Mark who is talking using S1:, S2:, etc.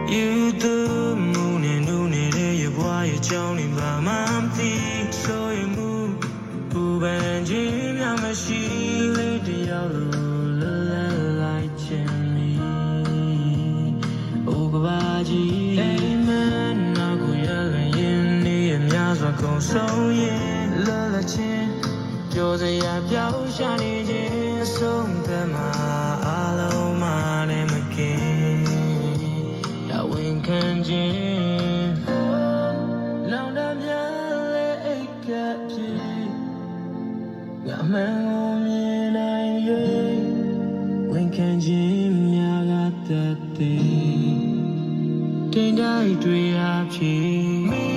S1: You the moon and noon and you boy you Johnny by my feet so you move move and Jim Yamashi lady like Jimmy Ogabaji amen na go yelling in the myaswa go so yeah la chin ပြောစရာပြောင်းရှာနေခြင်းဆုံးသက်မှာအလုံးမနဲ့မကင်းရဝင်ခံခြင်းလောင်တမ်းများလဲအိတ်ကပ်ဖြစ်ငါမှန်ကိုမြင်နိုင်၍ဝင်ခံခြင်းများကတတ်သည်တင်တိုင်းတွေ့ရဖြစ်